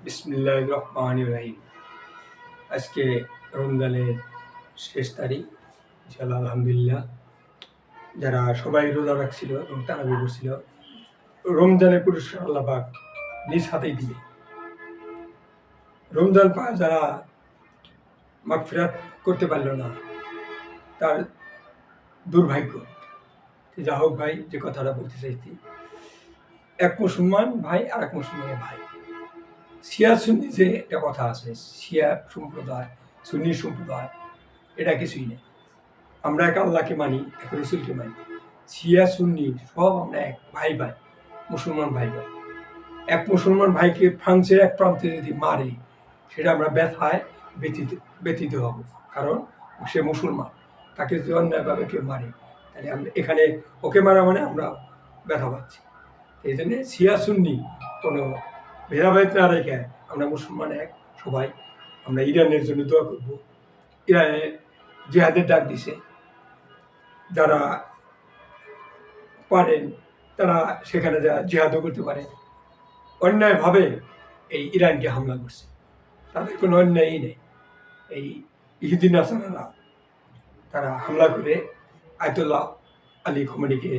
বিসমিল্লাহির রহমানির রহিম। আজকে রমজানের শেষ তারিখ, ইনশাআল্লাহ আলহামদুলিল্লাহ। যারা সবাই রোজা রাখছিল এবং তারাবি করছিল, রমজানের পুরস্কার আল্লাহ পাক নিজ হাতেই দিবে। রমজান পায় যারা মাগফিরাত করতে পারল না, তার দুর্ভাগ্য। যা হোক ভাই, যে কথাটা বলতে চাইছি, এক মুসলমান ভাই আর এক মুসলমানের ভাই। শিয়া সুন্নি যে একটা কথা আছে, শিয়া সম্প্রদায় সুন্নি সম্প্রদায়, এটা কিছুই নেই। আমরা এক আল্লাহকে মানি, এক রসুলকে মানি। শিয়া সুন্নি সব আমরা এক ভাই ভাই, মুসলমান ভাই ভাই। এক মুসলমান ভাইকে ফ্রান্সের এক প্রান্তে যদি মারে, সেটা আমরা ব্যথায় ব্যথিত হব, কারণ সে মুসলমান। তাকে যদি অন্যায়ভাবে কেউ মারে, তাহলে আমরা এখানে ওকে মারা মানে আমরা ব্যথা পাচ্ছি। এই জন্যে শিয়া সুন্নি কোনো ভেদাভেদ না রেখে আমরা মুসলমান এক সবাই। আমরা ইরানের জন্য দোয়া করবো। ইরানে জিহাদের ডাক দিছে, যারা পারেন তারা সেখানে যা জিহাদও করতে পারে। অন্যায়ভাবে এই ইরানকে হামলা করছে, তাদের কোনো অন্যায়ই নেই। এই ইহুদি নাসারারা তারা হামলা করে আয়তুল্লাহ আলী খোমেনিকে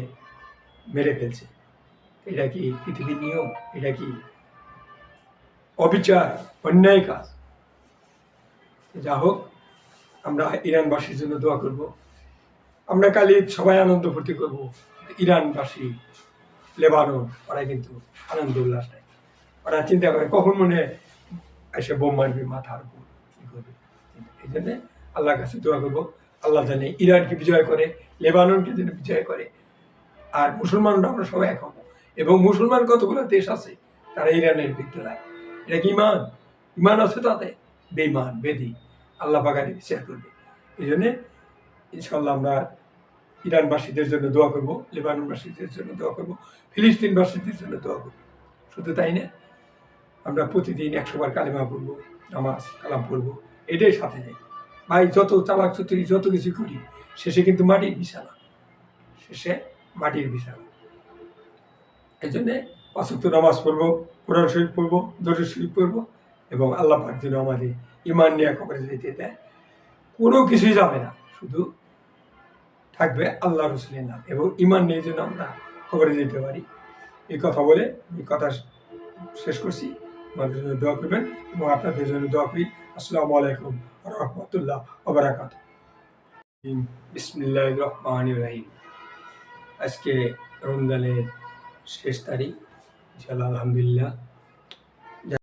মেরে ফেলছে। এটা কি পৃথিবীর নিয়ম? এটা কি অবিচার, অন্যায় কাজ? যা হোক, আমরা ইরানবাসীর জন্য দোয়া করব। আমরা কালি সবাই আনন্দ ফুর্তি করবো। ইরানবাসী, লেবানন, ওরা কিন্তু আনন্দ উল্লাস নেয়। ওরা চিন্তা করে কখন মনে এসে বোম মারবে মাথার উপর, কী করবে। এই জন্যে আল্লাহর কাছে দোয়া করবো, আল্লাহ জানে ইরানকে বিজয় করে, লেবাননকে যেন বিজয় করে। আর মুসলমানরা আমরা সবাই এক হবো। এবং মুসলমান কতগুলো দেশ আছে তারা ইরানের বিরুদ্ধে নাই। এটা কি ইমান? ইমান আছে তাদের? বেঈমান, বেদি। আল্লাহ বাগানে বিচার করবে। এই জন্যে ইনশাল্লাহ আমরা ইরানবাসীদের জন্য দোয়া করবো, লেবাননবাসীদের জন্য দোয়া করবো, ফিলিস্তিনবাসীদের জন্য দোয়া করবো। শুধু তাই না, আমরা প্রতিদিন 100 বার কালেমা পড়বো, নামাজ কালাম পড়বো। এটাই সাথে যাই ভাই। যত চালাক চতুরি যত কিছু করি, শেষে কিন্তু মাটির বিছানা, শেষে মাটির বিছানা। এই জন্যে 5 ওয়াক্ত নামাজ পড়বো, কোরআন শরীফ পড়বো, দরুদ শরীফ পড়বো, এবং আল্লাহ পাক যেন আমাদের ইমান নিয়ে কবরে যেতে দেয়। কোনো কিছুই যাবে না, শুধু থাকবে আল্লাহ রসুলের নাম এবং ইমান নিয়ে যেন আমরা কবরে যেতে পারি। এই কথা বলে আমি কথা শেষ করছি। আমাদের জন্য দোয়া করবেন এবং আপনাদের জন্য দোয়া করি। আসসালামু আলাইকুম ওয়া রাহমাতুল্লাহি ওয়া বারাকাতুহু। বিসমিল্লাহির রহমানির রহিম। আজকে রমজানের শেষ তারিখ, ইনশাআল্লাহ আলহামদুলিল্লাহ।